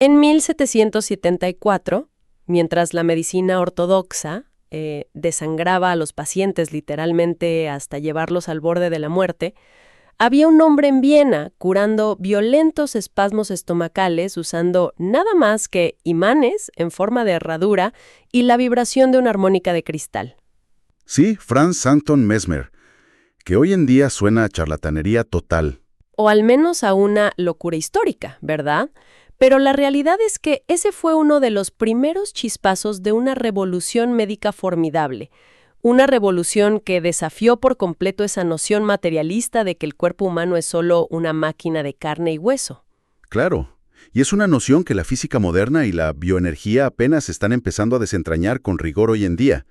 En 1774, mientras la medicina ortodoxa desangraba a los pacientes literalmente hasta llevarlos al borde de la muerte, había un hombre en Viena curando violentos espasmos estomacales usando nada más que imanes en forma de herradura y la vibración de una armónica de cristal. Sí, Franz Anton Mesmer, que hoy en día suena a charlatanería total. O al menos a una locura histórica, ¿verdad? Pero la realidad es que ese fue uno de los primeros chispazos de una revolución médica formidable. Una revolución que desafió por completo esa noción materialista de que el cuerpo humano es solo una máquina de carne y hueso. Claro, y es una noción que la física moderna y la bioenergía apenas están empezando a desentrañar con rigor hoy en día.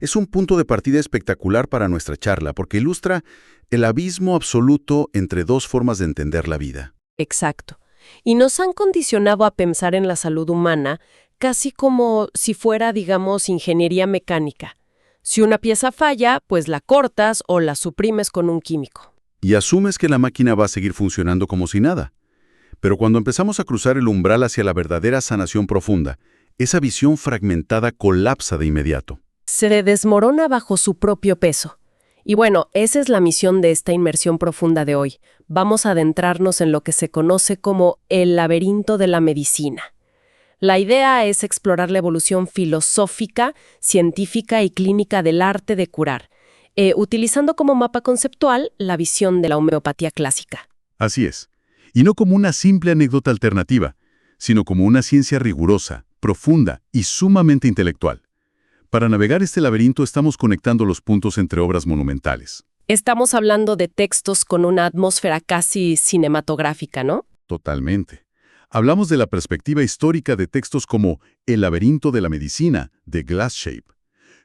Es un punto de partida espectacular para nuestra charla porque ilustra el abismo absoluto entre dos formas de entender la vida. Exacto. Y nos han condicionado a pensar en la salud humana casi como si fuera, digamos, ingeniería mecánica. Si una pieza falla, pues la cortas o la suprimes con un químico. Y asumes que la máquina va a seguir funcionando como si nada. Pero cuando empezamos a cruzar el umbral hacia la verdadera sanación profunda, esa visión fragmentada colapsa de inmediato. Se desmorona bajo su propio peso. Y bueno, esa es la misión de esta inmersión profunda de hoy. Vamos a adentrarnos en lo que se conoce como el laberinto de la medicina. La idea es explorar la evolución filosófica, científica y clínica del arte de curar, utilizando como mapa conceptual la visión de la homeopatía clásica. Así es. Y no como una simple anécdota alternativa, sino como una ciencia rigurosa, profunda y sumamente intelectual. Para navegar este laberinto estamos conectando los puntos entre obras monumentales. Estamos hablando de textos con una atmósfera casi cinematográfica, ¿no? Totalmente. Hablamos de la perspectiva histórica de textos como El laberinto de la medicina, de Glasshape,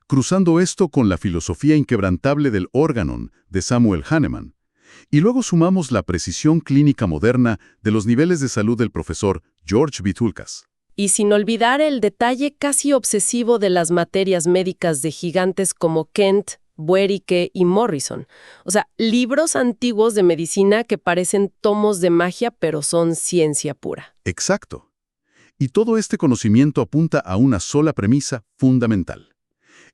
cruzando esto con la filosofía inquebrantable del Organon, de Samuel Hahnemann. Y luego sumamos la precisión clínica moderna de los niveles de salud del profesor George Vitulkas. Y sin olvidar el detalle casi obsesivo de las materias médicas de gigantes como Kent, Buericke y Morrison. O sea, libros antiguos de medicina que parecen tomos de magia, pero son ciencia pura. Exacto. Y todo este conocimiento apunta a una sola premisa fundamental.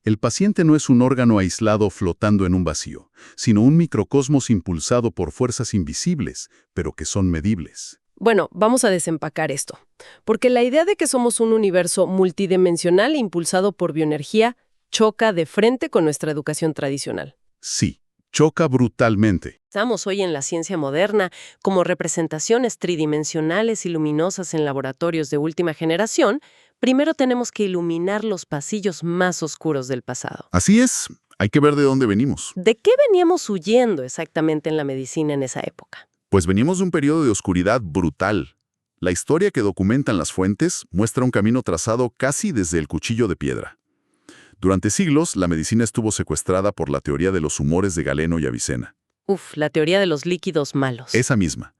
El paciente no es un órgano aislado flotando en un vacío, sino un microcosmos impulsado por fuerzas invisibles, pero que son medibles. Bueno, vamos a desempacar esto, porque la idea de que somos un universo multidimensional impulsado por bioenergía choca de frente con nuestra educación tradicional. Sí, choca brutalmente. Estamos hoy en la ciencia moderna como representaciones tridimensionales y luminosas en laboratorios de última generación. Primero tenemos que iluminar los pasillos más oscuros del pasado. Así es, hay que ver de dónde venimos. ¿De qué veníamos huyendo exactamente en la medicina en esa época? Pues venimos de un periodo de oscuridad brutal. La historia que documentan las fuentes muestra un camino trazado casi desde el cuchillo de piedra. Durante siglos, la medicina estuvo secuestrada por la teoría de los humores de Galeno y Avicena. La teoría de los líquidos malos. Esa misma.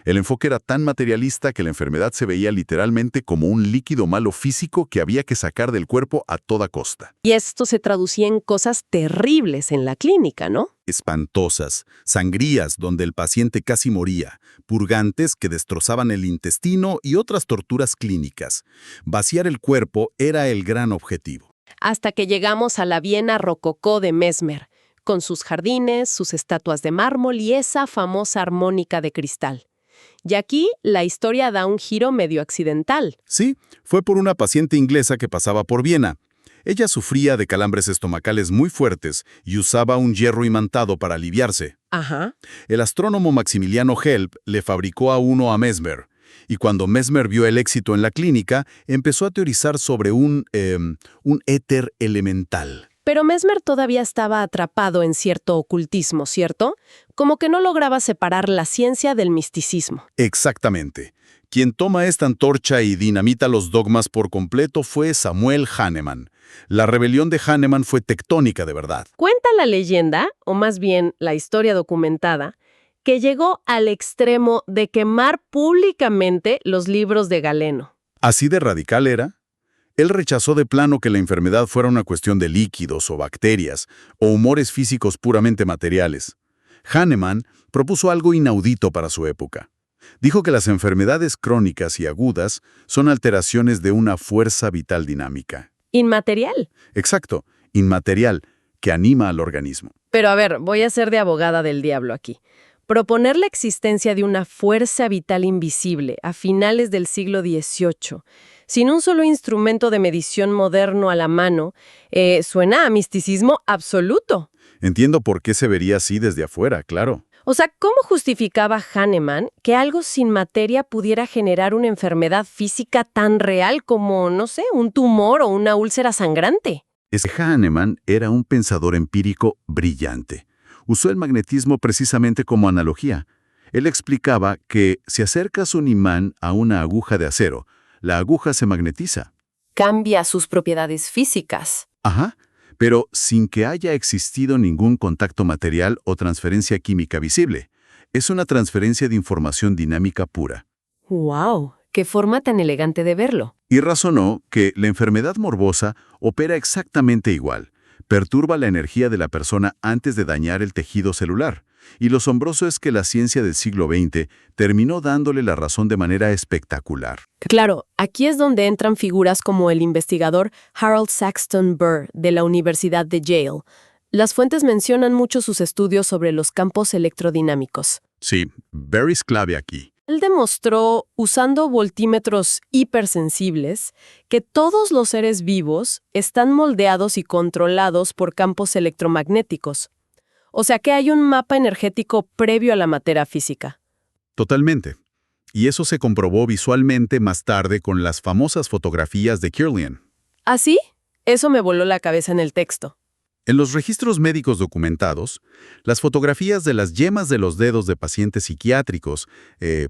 El enfoque era tan materialista que la enfermedad se veía literalmente como un líquido malo físico que había que sacar del cuerpo a toda costa. Y esto se traducía en cosas terribles en la clínica, ¿no? Espantosas, sangrías donde el paciente casi moría, purgantes que destrozaban el intestino y otras torturas clínicas. Vaciar el cuerpo era el gran objetivo. Hasta que llegamos a la Viena rococó de Mesmer, con sus jardines, sus estatuas de mármol y esa famosa armónica de cristal. Y aquí la historia da un giro medio accidental. Sí, fue por una paciente inglesa que pasaba por Viena. Ella sufría de calambres estomacales muy fuertes y usaba un hierro imantado para aliviarse. Ajá. El astrónomo Maximiliano Help le fabricó a uno a Mesmer. Y cuando Mesmer vio el éxito en la clínica, empezó a teorizar sobre un éter elemental. Pero Mesmer todavía estaba atrapado en cierto ocultismo, ¿cierto? Como que no lograba separar la ciencia del misticismo. Exactamente. Quien toma esta antorcha y dinamita los dogmas por completo fue Samuel Hahnemann. La rebelión de Hahnemann fue tectónica de verdad. Cuenta la leyenda, o más bien la historia documentada, que llegó al extremo de quemar públicamente los libros de Galeno. Así de radical era. Él rechazó de plano que la enfermedad fuera una cuestión de líquidos o bacterias, o humores físicos puramente materiales. Hahnemann propuso algo inaudito para su época. Dijo que las enfermedades crónicas y agudas son alteraciones de una fuerza vital dinámica. Inmaterial. Exacto, inmaterial, que anima al organismo. Pero a ver, voy a ser de abogada del diablo aquí. Proponer la existencia de una fuerza vital invisible a finales del siglo XVIII, sin un solo instrumento de medición moderno a la mano, suena a misticismo absoluto. Entiendo por qué se vería así desde afuera, claro. O sea, ¿cómo justificaba Hahnemann que algo sin materia pudiera generar una enfermedad física tan real como, no sé, un tumor o una úlcera sangrante? Es que Hahnemann era un pensador empírico brillante. Usó el magnetismo precisamente como analogía. Él explicaba que si acercas un imán a una aguja de acero, la aguja se magnetiza. Cambia sus propiedades físicas. Ajá, pero sin que haya existido ningún contacto material o transferencia química visible. Es una transferencia de información dinámica pura. ¡Wow! ¡Qué forma tan elegante de verlo! Y razonó que la enfermedad morbosa opera exactamente igual. Perturba la energía de la persona antes de dañar el tejido celular. Y lo asombroso es que la ciencia del siglo XX terminó dándole la razón de manera espectacular. Claro, aquí es donde entran figuras como el investigador Harold Saxton Burr de la Universidad de Yale. Las fuentes mencionan mucho sus estudios sobre los campos electrodinámicos. Sí, Burr es clave aquí. Él demostró, usando voltímetros hipersensibles, que todos los seres vivos están moldeados y controlados por campos electromagnéticos. O sea que hay un mapa energético previo a la materia física. Totalmente. Y eso se comprobó visualmente más tarde con las famosas fotografías de Kirlian. ¿Ah, sí? Eso me voló la cabeza en el texto. En los registros médicos documentados, las fotografías de las yemas de los dedos de pacientes psiquiátricos,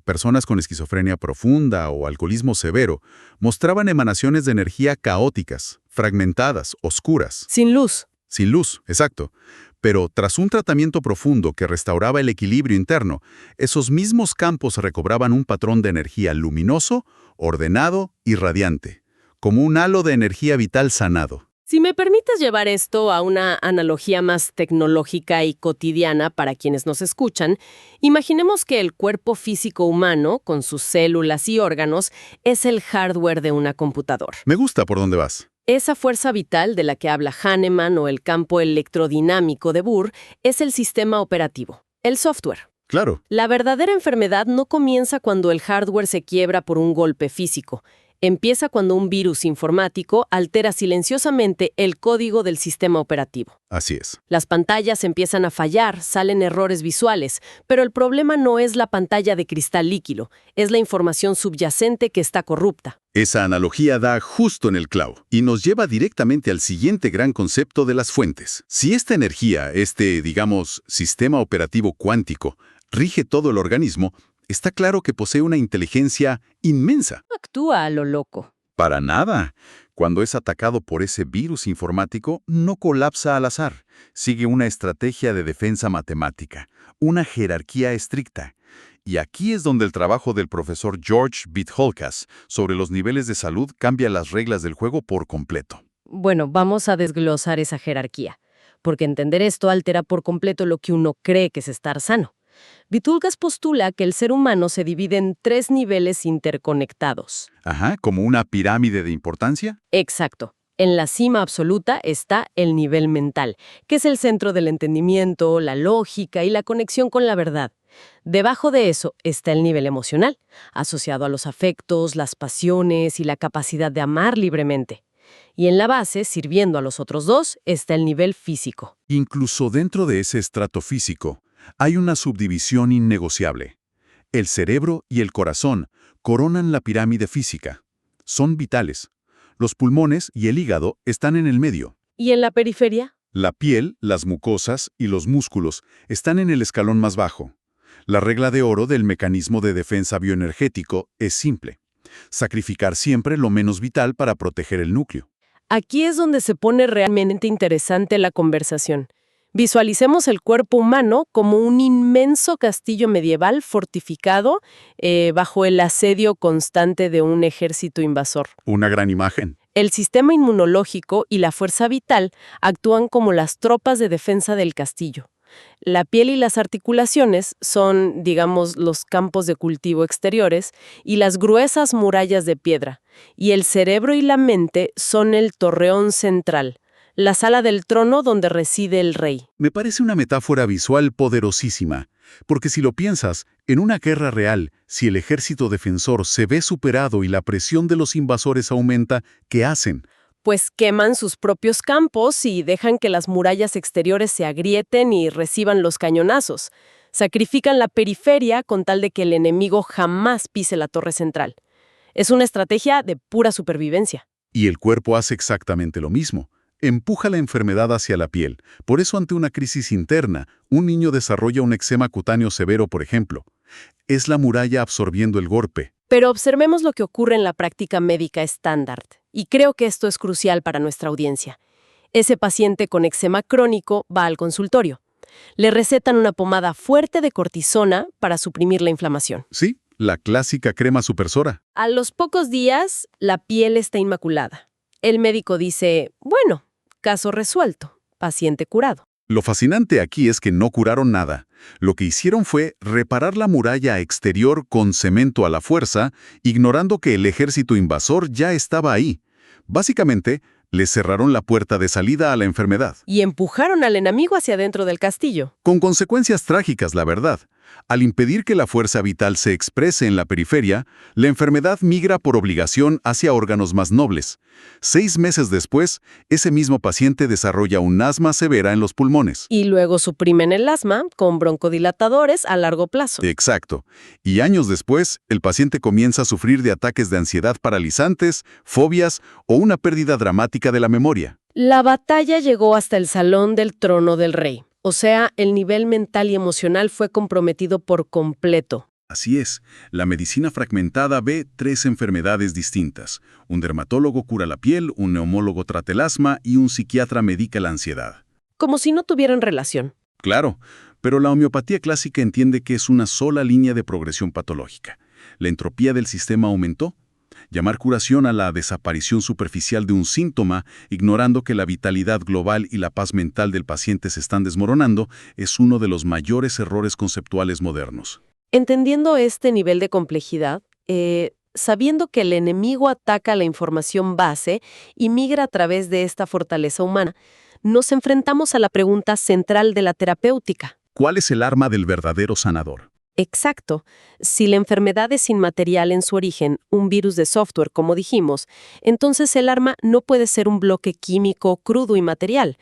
personas con esquizofrenia profunda o alcoholismo severo, mostraban emanaciones de energía caóticas, fragmentadas, oscuras. Sin luz. Sin luz, exacto. Pero tras un tratamiento profundo que restauraba el equilibrio interno, esos mismos campos recobraban un patrón de energía luminoso, ordenado y radiante, como un halo de energía vital sanado. Si me permites llevar esto a una analogía más tecnológica y cotidiana para quienes nos escuchan, imaginemos que el cuerpo físico humano, con sus células y órganos, es el hardware de una computadora. Me gusta por dónde vas. Esa fuerza vital de la que habla Hahnemann o el campo electrodinámico de Burr es el sistema operativo, el software. Claro. La verdadera enfermedad no comienza cuando el hardware se quiebra por un golpe físico. Empieza cuando un virus informático altera silenciosamente el código del sistema operativo. Así es. Las pantallas empiezan a fallar, salen errores visuales, pero el problema no es la pantalla de cristal líquido, es la información subyacente que está corrupta. Esa analogía da justo en el clavo y nos lleva directamente al siguiente gran concepto de las fuentes. Si esta energía, digamos, sistema operativo cuántico, rige todo el organismo, está claro que posee una inteligencia inmensa. Actúa a lo loco. Para nada. Cuando es atacado por ese virus informático, no colapsa al azar. Sigue una estrategia de defensa matemática, una jerarquía estricta. Y aquí es donde el trabajo del profesor George Vitholcas sobre los niveles de salud cambia las reglas del juego por completo. Bueno, vamos a desglosar esa jerarquía, porque entender esto altera por completo lo que uno cree que es estar sano. Vitulcas postula que el ser humano se divide en 3 niveles interconectados. Ajá, ¿como una pirámide de importancia? Exacto. En la cima absoluta está el nivel mental, que es el centro del entendimiento, la lógica y la conexión con la verdad. Debajo de eso está el nivel emocional, asociado a los afectos, las pasiones y la capacidad de amar libremente. Y en la base, sirviendo a los otros 2, está el nivel físico. Incluso dentro de ese estrato físico, hay una subdivisión innegociable. El cerebro y el corazón coronan la pirámide física. Son vitales. Los pulmones y el hígado están en el medio. ¿Y en la periferia? La piel, las mucosas y los músculos están en el escalón más bajo. La regla de oro del mecanismo de defensa bioenergético es simple. Sacrificar siempre lo menos vital para proteger el núcleo. Aquí es donde se pone realmente interesante la conversación. Visualicemos el cuerpo humano como un inmenso castillo medieval fortificado bajo el asedio constante de un ejército invasor. Una gran imagen. El sistema inmunológico y la fuerza vital actúan como las tropas de defensa del castillo. La piel y las articulaciones son, digamos, los campos de cultivo exteriores y las gruesas murallas de piedra, y el cerebro y la mente son el torreón central, la sala del trono donde reside el rey. Me parece una metáfora visual poderosísima, porque si lo piensas, en una guerra real, si el ejército defensor se ve superado y la presión de los invasores aumenta, ¿qué hacen? Pues queman sus propios campos y dejan que las murallas exteriores se agrieten y reciban los cañonazos. Sacrifican la periferia con tal de que el enemigo jamás pise la torre central. Es una estrategia de pura supervivencia. Y el cuerpo hace exactamente lo mismo. Empuja la enfermedad hacia la piel. Por eso, ante una crisis interna, un niño desarrolla un eczema cutáneo severo, por ejemplo. Es la muralla absorbiendo el golpe. Pero observemos lo que ocurre en la práctica médica estándar, y creo que esto es crucial para nuestra audiencia. Ese paciente con eczema crónico va al consultorio. Le recetan una pomada fuerte de cortisona para suprimir la inflamación. Sí, la clásica crema supersora. A los pocos días, la piel está inmaculada. El médico dice, bueno, caso resuelto, paciente curado. Lo fascinante aquí es que no curaron nada. Lo que hicieron fue reparar la muralla exterior con cemento a la fuerza, ignorando que el ejército invasor ya estaba ahí. Básicamente, le cerraron la puerta de salida a la enfermedad. Y empujaron al enemigo hacia dentro del castillo. Con consecuencias trágicas, la verdad. Al impedir que la fuerza vital se exprese en la periferia, la enfermedad migra por obligación hacia órganos más nobles. 6 meses después, ese mismo paciente desarrolla un asma severa en los pulmones. Y luego suprimen el asma con broncodilatadores a largo plazo. Exacto. Y años después, el paciente comienza a sufrir de ataques de ansiedad paralizantes, fobias o una pérdida dramática de la memoria. La batalla llegó hasta el salón del trono del rey. O sea, el nivel mental y emocional fue comprometido por completo. Así es, la medicina fragmentada ve 3 enfermedades distintas. Un dermatólogo cura la piel, un neumólogo trata el asma y un psiquiatra medica la ansiedad. Como si no tuvieran relación. Claro, pero la homeopatía clásica entiende que es una sola línea de progresión patológica. La entropía del sistema aumentó. Llamar curación a la desaparición superficial de un síntoma, ignorando que la vitalidad global y la paz mental del paciente se están desmoronando, es uno de los mayores errores conceptuales modernos. Entendiendo este nivel de complejidad, sabiendo que el enemigo ataca la información base y migra a través de esta fortaleza humana, nos enfrentamos a la pregunta central de la terapéutica. ¿Cuál es el arma del verdadero sanador? Exacto. Si la enfermedad es inmaterial en su origen, un virus de software, como dijimos, entonces el arma no puede ser un bloque químico crudo y material.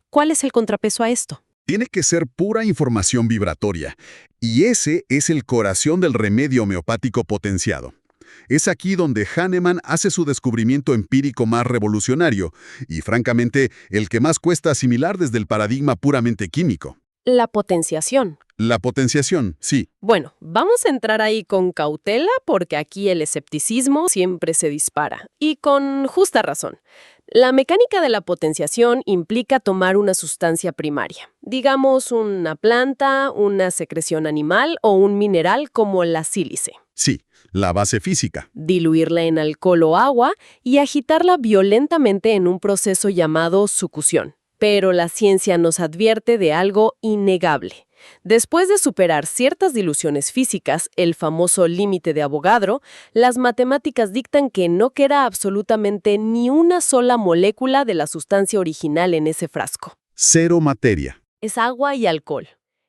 ¿Cuál es el contrapeso a esto? Tiene que ser pura información vibratoria, y ese es el corazón del remedio homeopático potenciado. Es aquí donde Hahnemann hace su descubrimiento empírico más revolucionario, y francamente, el que más cuesta asimilar desde el paradigma puramente químico. La potenciación. La potenciación, sí. Bueno, vamos a entrar ahí con cautela porque aquí el escepticismo siempre se dispara. Y con justa razón. La mecánica de la potenciación implica tomar una sustancia primaria, digamos una planta, una secreción animal o un mineral como la sílice. Sí, la base física. Diluirla en alcohol o agua y agitarla violentamente en un proceso llamado sucusión. Pero la ciencia nos advierte de algo innegable. Después de superar ciertas diluciones físicas, el famoso límite de Avogadro, las matemáticas dictan que no queda absolutamente ni una sola molécula de la sustancia original en ese frasco. Cero materia. Es agua y alcohol.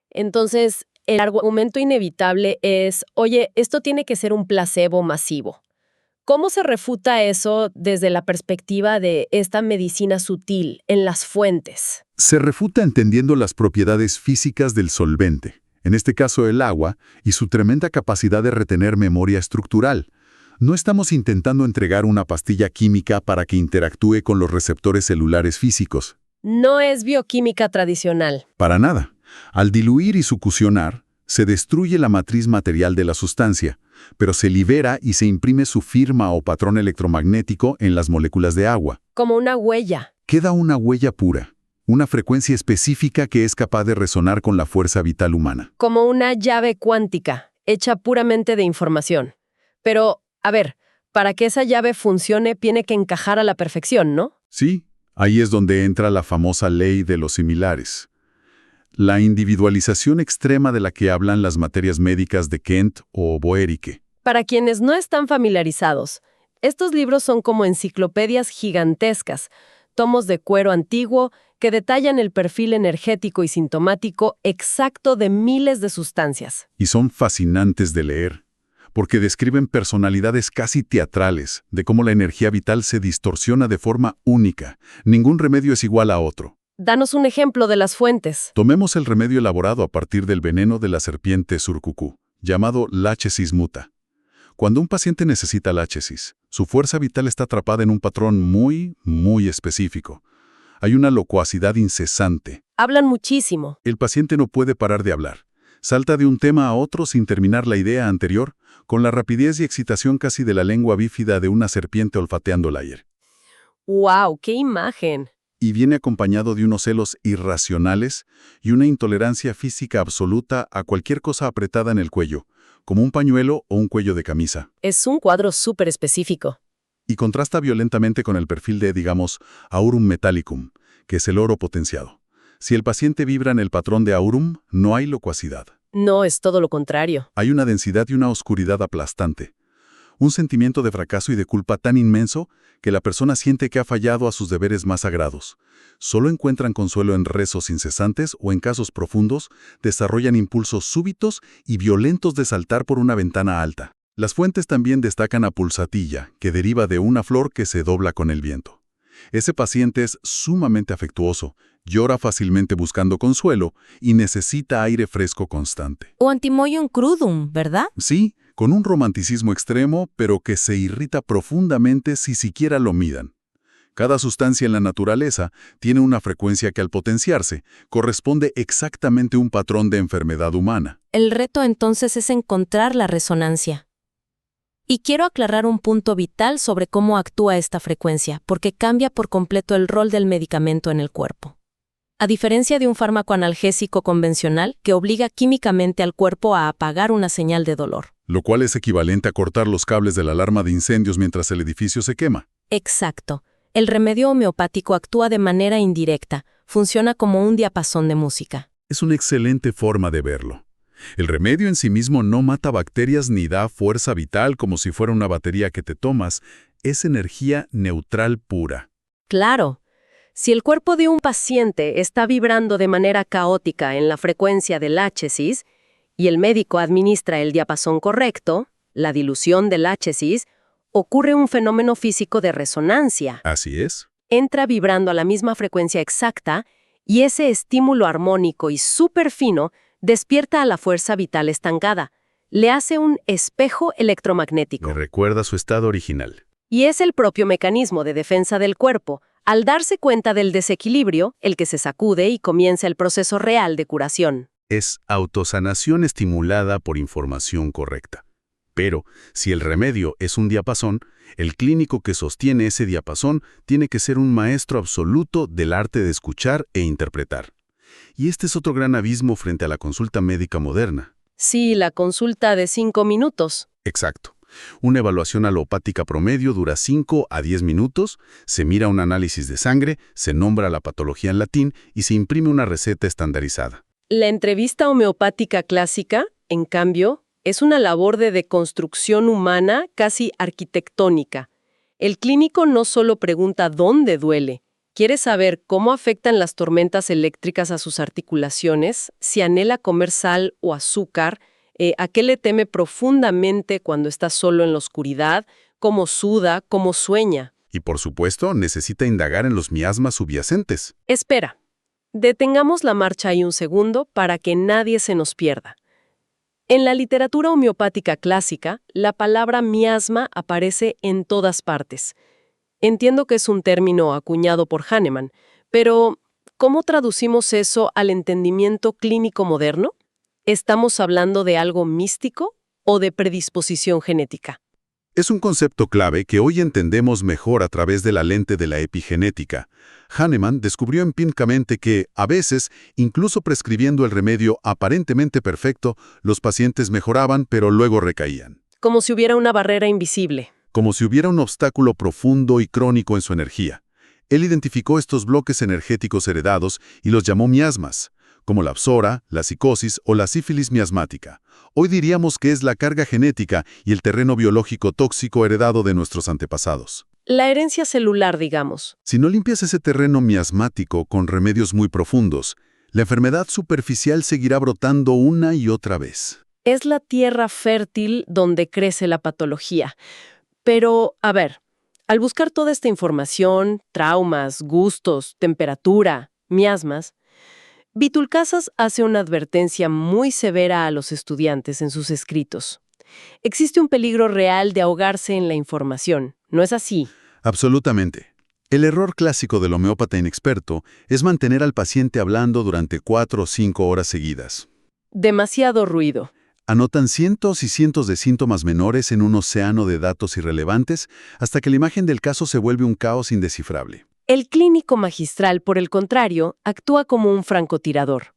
Entonces, el argumento inevitable es, oye, esto tiene que ser un placebo masivo. ¿Cómo se refuta eso desde la perspectiva de esta medicina sutil en las fuentes? Se refuta entendiendo las propiedades físicas del solvente, en este caso el agua, y su tremenda capacidad de retener memoria estructural. No estamos intentando entregar una pastilla química para que interactúe con los receptores celulares físicos. No es bioquímica tradicional. Para nada. Al diluir y sucusionar, se destruye la matriz material de la sustancia, pero se libera y se imprime su firma o patrón electromagnético en las moléculas de agua. Como una huella. Queda una huella pura, una frecuencia específica que es capaz de resonar con la fuerza vital humana. Como una llave cuántica, hecha puramente de información. Pero, a ver, para que esa llave funcione tiene que encajar a la perfección, ¿no? Sí, ahí es donde entra la famosa ley de los similares. La individualización extrema de la que hablan las materias médicas de Kent o Boericke. Para quienes no están familiarizados, estos libros son como enciclopedias gigantescas, tomos de cuero antiguo que detallan el perfil energético y sintomático exacto de miles de sustancias. Y son fascinantes de leer, porque describen personalidades casi teatrales de cómo la energía vital se distorsiona de forma única. Ningún remedio es igual a otro. Danos un ejemplo de las fuentes. Tomemos el remedio elaborado a partir del veneno de la serpiente surcucú, llamado Lachesis muta. Cuando un paciente necesita Lachesis, su fuerza vital está atrapada en un patrón muy específico. Hay una locuacidad incesante. Hablan muchísimo. El paciente no puede parar de hablar. Salta de un tema a otro sin terminar la idea anterior, con la rapidez y excitación casi de la lengua bífida de una serpiente olfateando el aire. ¡Wow! ¡Qué imagen! Y viene acompañado de unos celos irracionales y una intolerancia física absoluta a cualquier cosa apretada en el cuello, como un pañuelo o un cuello de camisa. Es un cuadro súper específico. Y contrasta violentamente con el perfil de, digamos, aurum metallicum, que es el oro potenciado. Si el paciente vibra en el patrón de aurum, no hay locuacidad. No, es todo lo contrario. Hay una densidad y una oscuridad aplastante. Un sentimiento de fracaso y de culpa tan inmenso que la persona siente que ha fallado a sus deberes más sagrados. Solo encuentran consuelo en rezos incesantes o en casos profundos, desarrollan impulsos súbitos y violentos de saltar por una ventana alta. Las fuentes también destacan a pulsatilla, que deriva de una flor que se dobla con el viento. Ese paciente es sumamente afectuoso, llora fácilmente buscando consuelo y necesita aire fresco constante. O Antimoion crudum, ¿verdad? Sí, con un romanticismo extremo, pero que se irrita profundamente si siquiera lo midan. Cada sustancia en la naturaleza tiene una frecuencia que al potenciarse corresponde exactamente a un patrón de enfermedad humana. El reto entonces es encontrar la resonancia. Y quiero aclarar un punto vital sobre cómo actúa esta frecuencia, porque cambia por completo el rol del medicamento en el cuerpo. A diferencia de un fármaco analgésico convencional que obliga químicamente al cuerpo a apagar una señal de dolor. Lo cual es equivalente a cortar los cables de la alarma de incendios mientras el edificio se quema. Exacto. El remedio homeopático actúa de manera indirecta, funciona como un diapasón de música. Es una excelente forma de verlo. El remedio en sí mismo no mata bacterias ni da fuerza vital como si fuera una batería que te tomas, es energía neutral pura. Claro. Si el cuerpo de un paciente está vibrando de manera caótica en la frecuencia del Lachesis y el médico administra el diapasón correcto, la dilución del Lachesis, ocurre un fenómeno físico de resonancia. Así es. Entra vibrando a la misma frecuencia exacta y ese estímulo armónico y súper fino despierta a la fuerza vital estancada. Le hace un espejo electromagnético. Me recuerda su estado original. Y es el propio mecanismo de defensa del cuerpo, al darse cuenta del desequilibrio, el que se sacude y comienza el proceso real de curación. Es autosanación estimulada por información correcta. Pero, si el remedio es un diapasón, el clínico que sostiene ese diapasón tiene que ser un maestro absoluto del arte de escuchar e interpretar. Y este es otro gran abismo frente a la consulta médica moderna. Sí, la consulta de 5 minutos. Exacto. Una evaluación alopática promedio dura 5 a 10 minutos, se mira un análisis de sangre, se nombra la patología en latín y se imprime una receta estandarizada. La entrevista homeopática clásica, en cambio, es una labor de deconstrucción humana casi arquitectónica. El clínico no solo pregunta dónde duele, quiere saber cómo afectan las tormentas eléctricas a sus articulaciones, si anhela comer sal o azúcar, a qué le teme profundamente cuando está solo en la oscuridad, cómo suda, cómo sueña. Y por supuesto, necesita indagar en los miasmas subyacentes. Espera, detengamos la marcha ahí un segundo para que nadie se nos pierda. En la literatura homeopática clásica, la palabra miasma aparece en todas partes. Entiendo que es un término acuñado por Hahnemann, pero ¿cómo traducimos eso al entendimiento clínico moderno? ¿Estamos hablando de algo místico o de predisposición genética? Es un concepto clave que hoy entendemos mejor a través de la lente de la epigenética. Hahnemann descubrió empíricamente que, a veces, incluso prescribiendo el remedio aparentemente perfecto, los pacientes mejoraban pero luego recaían. Como si hubiera una barrera invisible. Como si hubiera un obstáculo profundo y crónico en su energía. Él identificó estos bloques energéticos heredados y los llamó miasmas, como la psora, la psicosis o la sífilis miasmática. Hoy diríamos que es la carga genética y el terreno biológico tóxico heredado de nuestros antepasados. La herencia celular, digamos. Si no limpias ese terreno miasmático con remedios muy profundos, la enfermedad superficial seguirá brotando una y otra vez. Es la tierra fértil donde crece la patología. Pero, a ver, al buscar toda esta información, traumas, gustos, temperatura, miasmas, Vitulcasas hace una advertencia muy severa a los estudiantes en sus escritos. Existe un peligro real de ahogarse en la información, ¿no es así? Absolutamente. El error clásico del homeópata inexperto es mantener al paciente hablando durante 4 o 5 horas seguidas. Demasiado ruido. Anotan cientos y cientos de síntomas menores en un océano de datos irrelevantes hasta que la imagen del caso se vuelve un caos indescifrable. El clínico magistral, por el contrario, actúa como un francotirador.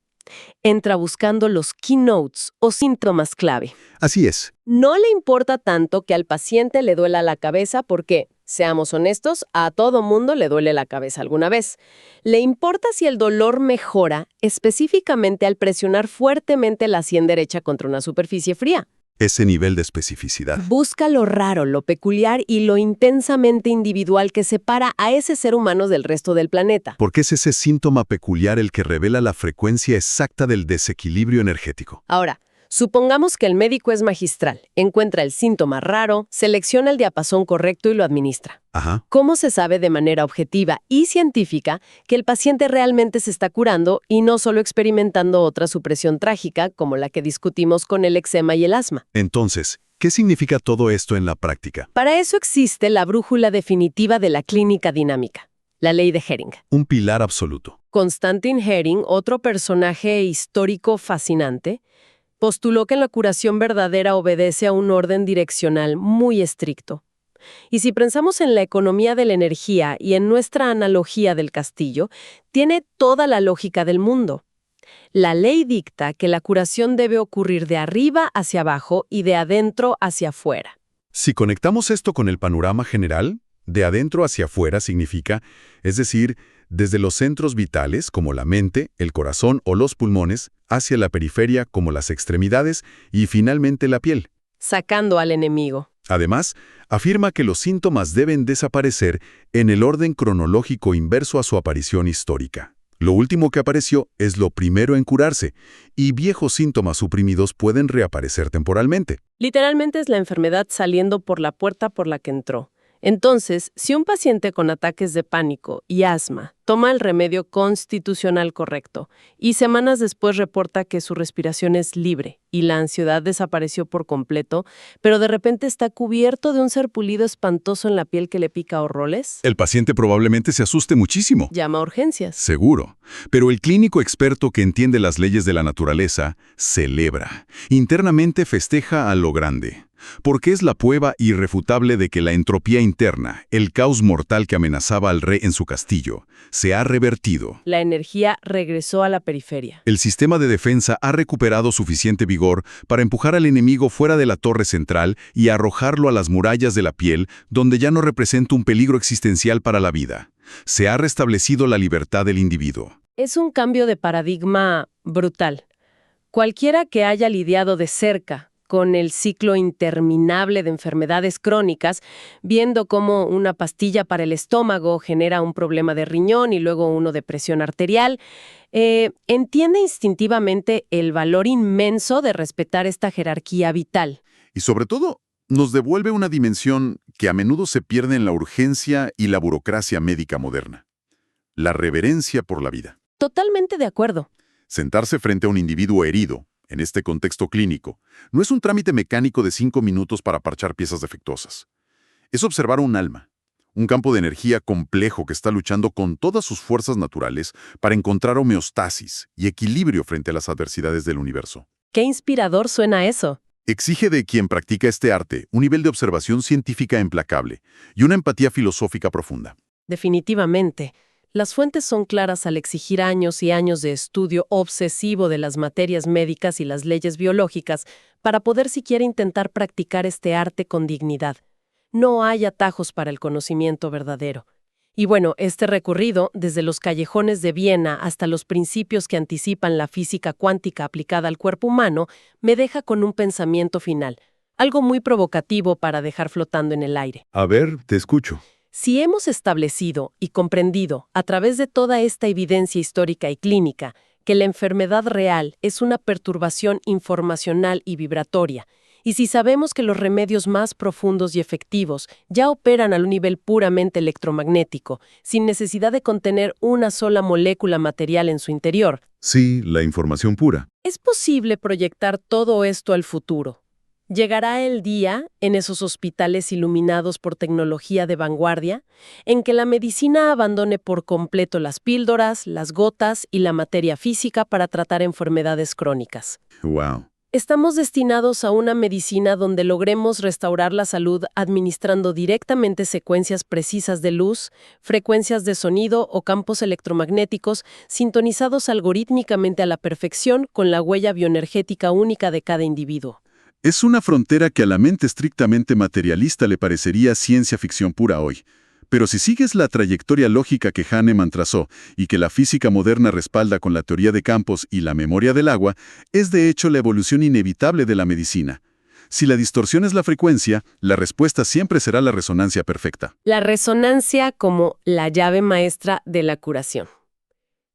Entra buscando los keynotes o síntomas clave. Así es. No le importa tanto que al paciente le duela la cabeza porque, seamos honestos, a todo mundo le duele la cabeza alguna vez. Le importa si el dolor mejora específicamente al presionar fuertemente la sien derecha contra una superficie fría. Ese nivel de especificidad. Busca lo raro, lo peculiar y lo intensamente individual que separa a ese ser humano del resto del planeta. Porque es ese síntoma peculiar el que revela la frecuencia exacta del desequilibrio energético. Ahora, supongamos que el médico es magistral, encuentra el síntoma raro, selecciona el diapasón correcto y lo administra. Ajá. ¿Cómo se sabe de manera objetiva y científica que el paciente realmente se está curando y no solo experimentando otra supresión trágica como la que discutimos con el eczema y el asma? Entonces, ¿qué significa todo esto en la práctica? Para eso existe la brújula definitiva de la clínica dinámica, la ley de Hering. Un pilar absoluto. Konstantin Hering, otro personaje histórico fascinante, postuló que la curación verdadera obedece a un orden direccional muy estricto. Y si pensamos en la economía de la energía y en nuestra analogía del castillo, tiene toda la lógica del mundo. La ley dicta que la curación debe ocurrir de arriba hacia abajo y de adentro hacia afuera. Si conectamos esto con el panorama general, de adentro hacia afuera significa, es decir, desde los centros vitales como la mente, el corazón o los pulmones, hacia la periferia como las extremidades y finalmente la piel. Sacando al enemigo. Además, afirma que los síntomas deben desaparecer en el orden cronológico inverso a su aparición histórica. Lo último que apareció es lo primero en curarse, y viejos síntomas suprimidos pueden reaparecer temporalmente. Literalmente es la enfermedad saliendo por la puerta por la que entró. Entonces, si un paciente con ataques de pánico y asma toma el remedio constitucional correcto y semanas después reporta que su respiración es libre y la ansiedad desapareció por completo, pero de repente está cubierto de un sarpullido espantoso en la piel que le pica horrores, El paciente probablemente se asuste muchísimo. llama a urgencias. Seguro. Pero el clínico experto que entiende las leyes de la naturaleza celebra. Internamente festeja a lo grande. Porque es la prueba irrefutable de que la entropía interna, el caos mortal que amenazaba al rey en su castillo, se ha revertido. La energía regresó a la periferia. El sistema de defensa ha recuperado suficiente vigor para empujar al enemigo fuera de la torre central y arrojarlo a las murallas de la piel, donde ya no representa un peligro existencial para la vida. Se ha restablecido la libertad del individuo. Es un cambio de paradigma brutal. Cualquiera que haya lidiado de cerca con el ciclo interminable de enfermedades crónicas, viendo cómo una pastilla para el estómago genera un problema de riñón y luego uno de presión arterial, entiende instintivamente el valor inmenso de respetar esta jerarquía vital. Y sobre todo, nos devuelve una dimensión que a menudo se pierde en la urgencia y la burocracia médica moderna. La reverencia por la vida. Totalmente de acuerdo. Sentarse frente a un individuo herido, en este contexto clínico, no es un trámite mecánico de 5 minutos para parchar piezas defectuosas. Es observar un alma, un campo de energía complejo que está luchando con todas sus fuerzas naturales para encontrar homeostasis y equilibrio frente a las adversidades del universo. Qué inspirador suena eso. Exige de quien practica este arte un nivel de observación científica implacable y una empatía filosófica profunda. Definitivamente. Las fuentes son claras al exigir años y años de estudio obsesivo de las materias médicas y las leyes biológicas para poder siquiera intentar practicar este arte con dignidad. No hay atajos para el conocimiento verdadero. Y bueno, este recorrido, desde los callejones de Viena hasta los principios que anticipan la física cuántica aplicada al cuerpo humano, me deja con un pensamiento final, algo muy provocativo para dejar flotando en el aire. A ver, te escucho. Si hemos establecido y comprendido, a través de toda esta evidencia histórica y clínica, que la enfermedad real es una perturbación informacional y vibratoria, y si sabemos que los remedios más profundos y efectivos ya operan a un nivel puramente electromagnético, sin necesidad de contener una sola molécula material en su interior, Sí, la información pura. es posible proyectar todo esto al futuro. Llegará el día, en esos hospitales iluminados por tecnología de vanguardia, en que la medicina abandone por completo las píldoras, las gotas y la materia física para tratar enfermedades crónicas. Wow. Estamos destinados a una medicina donde logremos restaurar la salud administrando directamente secuencias precisas de luz, frecuencias de sonido o campos electromagnéticos sintonizados algorítmicamente a la perfección con la huella bioenergética única de cada individuo. Es una frontera que a la mente estrictamente materialista le parecería ciencia ficción pura hoy. Pero si sigues la trayectoria lógica que Hahnemann trazó y que la física moderna respalda con la teoría de campos y la memoria del agua, es de hecho la evolución inevitable de la medicina. Si la distorsión es la frecuencia, la respuesta siempre será la resonancia perfecta. La resonancia como la llave maestra de la curación.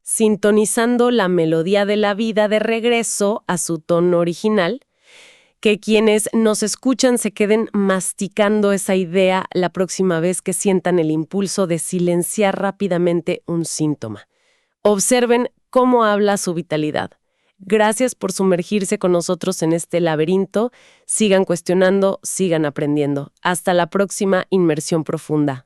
Sintonizando la melodía de la vida de regreso a su tono original, que quienes nos escuchan se queden masticando esa idea la próxima vez que sientan el impulso de silenciar rápidamente un síntoma. Observen cómo habla su vitalidad. Gracias por sumergirse con nosotros en este laberinto. Sigan cuestionando, sigan aprendiendo. Hasta la próxima inmersión profunda.